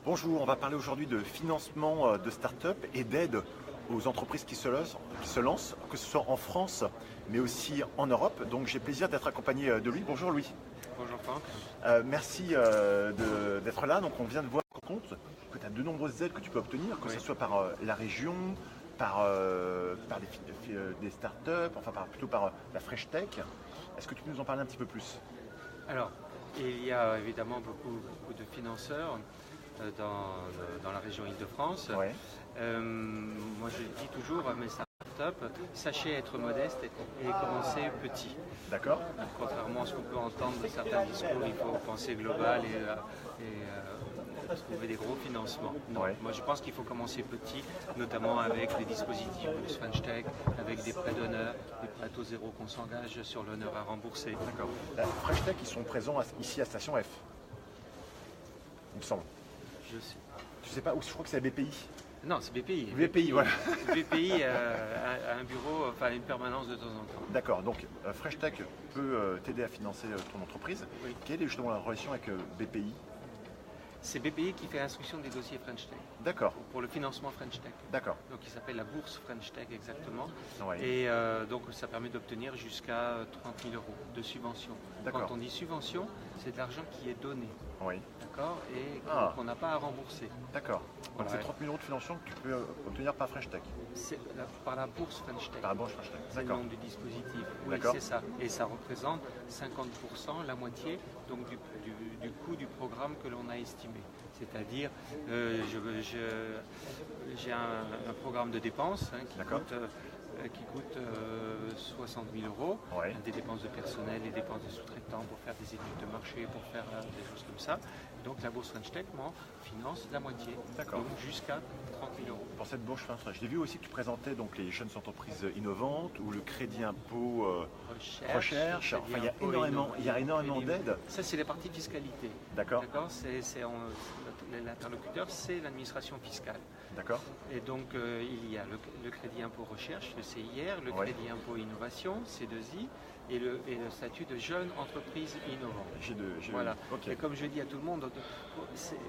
Bonjour, on va parler aujourd'hui de financement de start-up et d'aide aux entreprises qui se lancent, que ce soit en France mais aussi en Europe. Donc j'ai plaisir d'être accompagné de Louis. Bonjour Louis. Bonjour Franck. Merci d'être là. Donc on vient de voir compte que tu as de nombreuses aides que tu peux obtenir, que Oui. ce soit par la région, par des start-up, plutôt par la Fresh Tech. Est-ce que tu peux nous en parler un petit peu plus? Alors, il y a évidemment beaucoup de financeurs dans la région Île-de-France. Ouais. Moi je dis toujours à mes startups, sachez être modeste et commencer petit. D'accord. Contrairement à ce qu'on peut entendre de certains discours, il faut penser global et trouver des gros financements. Non, Ouais. moi je pense qu'il faut commencer petit, notamment avec des dispositifs comme le French Tech, avec des prêts d'honneur, des prêts à taux zéro qu'on s'engage sur l'honneur à rembourser. D'accord. La Fresh Tech, ils sont présents ici à Station F, il me semble. Je sais. Tu sais pas où? Je crois que c'est la BPI. Non, c'est BPI. BPI, voilà. BPI a un bureau, enfin une permanence de temps en temps. D'accord, donc Fresh Tech peut t'aider à financer ton entreprise. Oui. Quelle est justement la relation avec BPI? C'est BPI qui fait l'instruction des dossiers French Tech, D'accord, pour le financement French Tech. d'accord. Donc il s'appelle la bourse French Tech exactement. Ouais. Et donc ça permet d'obtenir jusqu'à 30 000 euros de subvention. D'accord. Quand on dit subvention, c'est de l'argent qui est donné, Oui, d'accord, et qu'on n'a pas à rembourser. d'accord. Donc Voilà. c'est 30 000 euros de financement que tu peux obtenir par Fresh Tech, C'est par la bourse French Tech. par la banque Fresh Tech. C'est le D'accord, nom du dispositif. Oui, D'accord. c'est ça. Et ça représente 50%, la moitié, donc du coût du programme que l'on a estimé. C'est-à-dire, j'ai un programme de dépenses D'accord. qui coûte 60 000 euros, Ouais. des dépenses de personnel, des dépenses de sous-traitants pour faire des études de marché, pour faire des choses comme ça. Donc la bourse French Tech m'en finance la moitié, D'accord. donc jusqu'à 30 000 euros. Pour cette bourse Fresh Tech, j'ai vu aussi que tu présentais donc les jeunes entreprises innovantes ou le crédit impôt recherche. Enfin, il y a énormément d'aides. Ça, c'est la partie fiscalité. D'accord, D'accord, l'interlocuteur, c'est l'administration fiscale. d'accord, Et donc, il y a le crédit impôt recherche, le CIR, le Ouais. crédit impôt innovation, C2I, et le statut de jeune entreprise innovante. Voilà. Ok, Et comme je dis à tout le monde,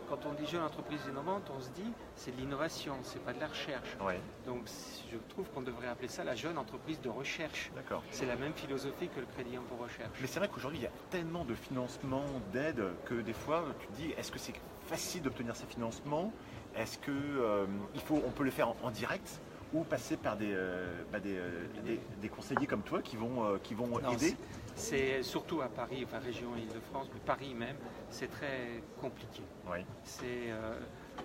quand on dit jeune entreprise innovante, on se dit c'est de l'innovation, c'est pas de la recherche. ouais, Donc, je trouve qu'on devrait appeler ça la jeune entreprise de recherche. d'accord. C'est la même philosophie que le crédit impôt recherche. Mais c'est vrai qu'aujourd'hui, il y a tellement de financements, d'aides, que des fois, tu te dis, est-ce que c'est facile d'obtenir ces financements? Est-ce que on peut le faire en direct ou passer par des conseillers comme toi qui vont Non, aider? c'est surtout à Paris, enfin région Île-de-France, mais Paris même, c'est très compliqué. Oui,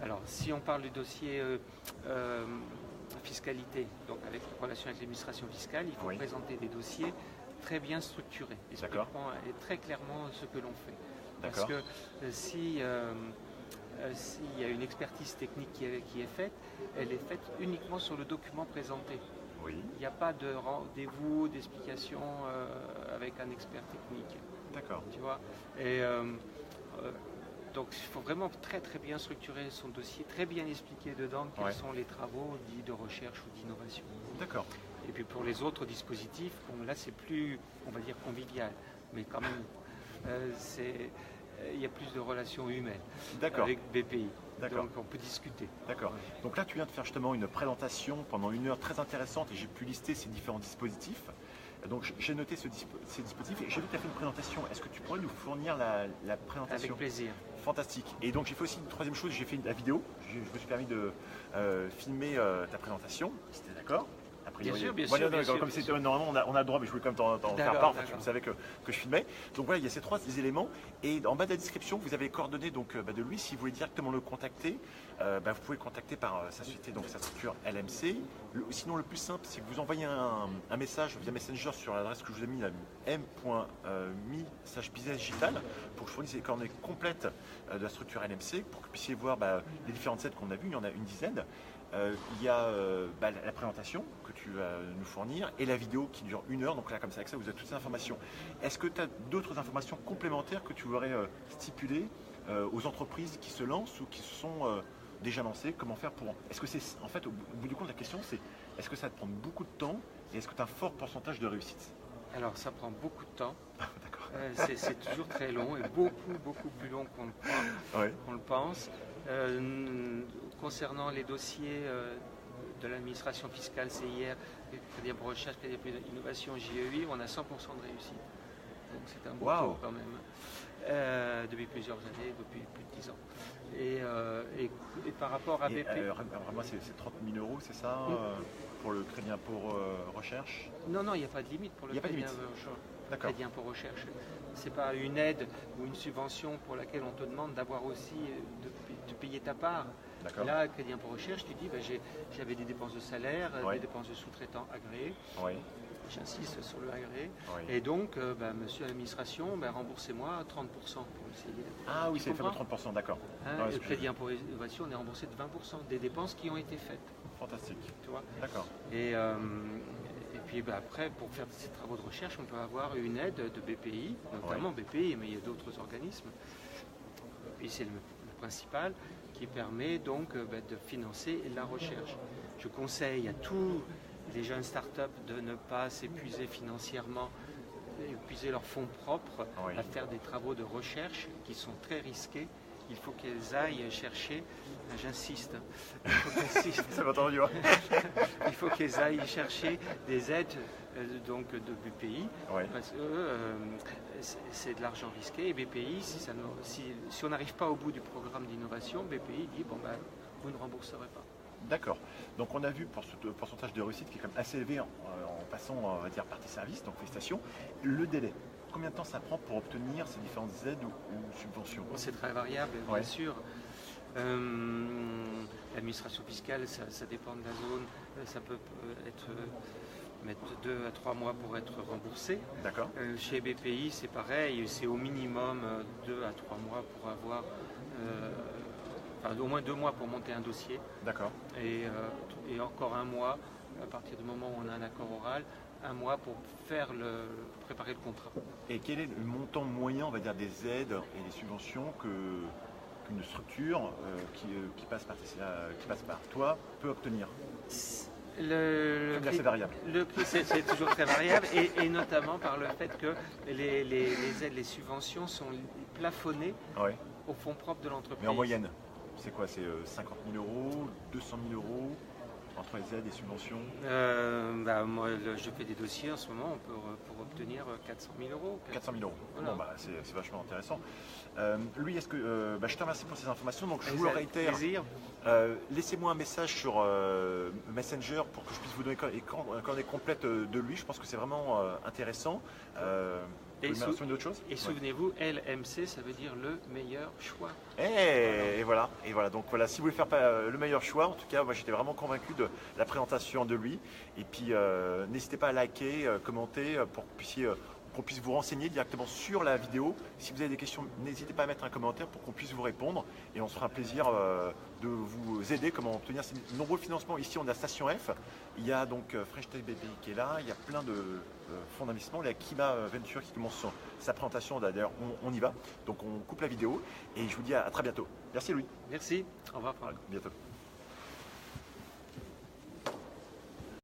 Alors, si on parle du dossier fiscalité, donc avec relation avec l'administration fiscale, il faut Oui. présenter des dossiers très bien structurés, D'accord. expliquant très clairement ce que l'on fait. Parce d'accord, que s'il y a une expertise technique qui est faite, elle est faite uniquement sur le document présenté. oui, Il n'y a pas de rendez-vous, d'explication avec un expert technique. d'accord, Tu vois. Et donc il faut vraiment très très bien structurer son dossier, très bien expliquer dedans quels Ouais. sont les travaux dits de recherche ou d'innovation. d'accord. Et puis pour les autres dispositifs, bon, là c'est plus, on va dire, convivial, mais quand même, il y a plus de relations humaines D'accord. avec BPI. D'accord. Donc on peut discuter. D'accord. Donc là, tu viens de faire justement une présentation pendant 1 heure très intéressante et j'ai pu lister ces différents dispositifs. Donc j'ai noté ces dispositifs et j'ai vu que tu as fait une présentation. Est-ce que tu pourrais nous fournir la présentation? Avec plaisir. Fantastique. Et donc j'ai fait aussi une troisième chose, j'ai fait la vidéo. Je me suis permis de filmer ta présentation, si tu es d'accord. Après, Bien sûr, bien Voilà, sûr, non, bien sûr, comme bien c'était normalement on a le droit, mais je voulais quand même t'en faire D'accord, part, parce que d'accord. tu savais que je filmais. Donc voilà, il y a ces trois éléments. Et en bas de la description, vous avez les coordonnées donc, de lui. Si vous voulez directement le contacter, vous pouvez le contacter par sa société, donc sa structure LMC. Sinon, le plus simple, c'est que vous envoyez un message via Messenger sur l'adresse que je vous ai mis, là, m.mi/business-digital, pour que je fournisse les coordonnées complètes de la structure LMC, pour que vous puissiez voir les différentes aides qu'on a vues. Il y en a une dizaine. Il y a la présentation que tu vas nous fournir et la vidéo qui dure 1 heure. Donc là, comme ça, avec ça, vous avez toutes ces informations. Est-ce que tu as d'autres informations complémentaires que tu voudrais stipuler aux entreprises qui se lancent ou qui se sont déjà lancées? Comment faire pour... Est-ce que c'est... En fait, au bout du compte, la question, c'est est-ce que ça va te prendre beaucoup de temps et est-ce que tu as un fort pourcentage de réussite? Alors ça prend beaucoup de temps. D'accord. C'est toujours très long et beaucoup plus long qu'on le pense. Concernant les dossiers de l'administration fiscale, CIR, Crédit Impôt Recherche, Crédit Impôt Innovation, JEI, on a 100% de réussite. Donc c'est un beau taux quand même, depuis plusieurs années, depuis plus de 10 ans. Et par rapport à BP... moi c'est 30 000 euros, c'est ça pour le Crédit Impôt Recherche? Non, il n'y a pas de limite pour le Crédit Impôt Recherche. Ce n'est pas une aide ou une subvention pour laquelle on te demande d'avoir aussi de payer ta part. Là, Crédit Impôt Recherche, tu dis j'avais des dépenses de salaire, des dépenses de sous-traitants agréés. J'insiste sur le agréé. Et donc, monsieur l'administration, remboursez-moi 30% pour essayer. Ah oui, c'est le fameux 30%, d'accord. Le Crédit Impôt Innovation, on est remboursé de 20% des dépenses qui ont été faites. Fantastique. Tu vois. D'accord. Et puis après, pour faire ces travaux de recherche, on peut avoir une aide de BPI, notamment BPI, mais il y a d'autres organismes. Et c'est le principal qui permet donc de financer la recherche. Je conseille à tous les jeunes startups de ne pas s'épuiser financièrement, épuiser leurs fonds propres à faire des travaux de recherche qui sont très risqués. Il faut qu'elles aillent chercher, j'insiste, ça va entendu, il faut qu'elles aillent chercher des aides donc de BPI, parce que c'est de l'argent risqué, et BPI, si on n'arrive pas au bout du programme d'innovation, BPI dit vous ne rembourserez pas. D'accord. Donc on a vu pour ce pourcentage de réussite qui est quand même assez élevé en passant, on va dire, par tes services, donc félicitations. Le délai, combien de temps ça prend pour obtenir ces différentes aides ou subventions? C'est très variable, bien sûr. L'administration fiscale, ça dépend de la zone. Ça peut mettre 2 à 3 mois pour être remboursé. D'accord. Chez BPI, c'est pareil. C'est au minimum 2 à 3 mois pour avoir... au moins 2 mois pour monter un dossier. D'accord. Et encore 1 mois, à partir du moment où on a un accord oral, 1 mois pour préparer le contrat. Et quel est le montant moyen, on va dire, des aides et des subventions qu'une structure qui passe par toi peut obtenir? C'est variable. C'est toujours très variable, et notamment par le fait que les aides, les subventions sont plafonnées au fonds propre de l'entreprise. Mais en moyenne, c'est quoi? C'est 50 000 euros, 200 000 euros entre les aides et subventions? Moi, je fais des dossiers en ce moment pour obtenir 400 000 euros. 400 000 euros. Voilà. Bon, c'est vachement intéressant. Lui, je te remercie pour ces informations. Donc, je vous le réitère. Laissez-moi un message sur Messenger pour que je puisse vous donner une coordonnée complète de lui. Je pense que c'est vraiment intéressant. Et d'autres choses. Et souvenez-vous, LMC, ça veut dire le meilleur choix. Et voilà. Donc voilà, si vous voulez faire le meilleur choix, en tout cas, moi j'étais vraiment convaincu de la présentation de lui. Et puis n'hésitez pas à liker, commenter pour qu'on puisse vous renseigner directement sur la vidéo. Si vous avez des questions, n'hésitez pas à mettre un commentaire pour qu'on puisse vous répondre. Et on se fera un plaisir de vous aider comment obtenir ces nombreux financements. Ici, on a Station F. Il y a donc French Tech BPI qui est là. Il y a plein de fonds d'investissement. Il y a Kima Venture qui commence sa présentation. D'ailleurs, on y va. Donc, on coupe la vidéo. Et je vous dis à très bientôt. Merci Louis. Merci. Au revoir. À bientôt.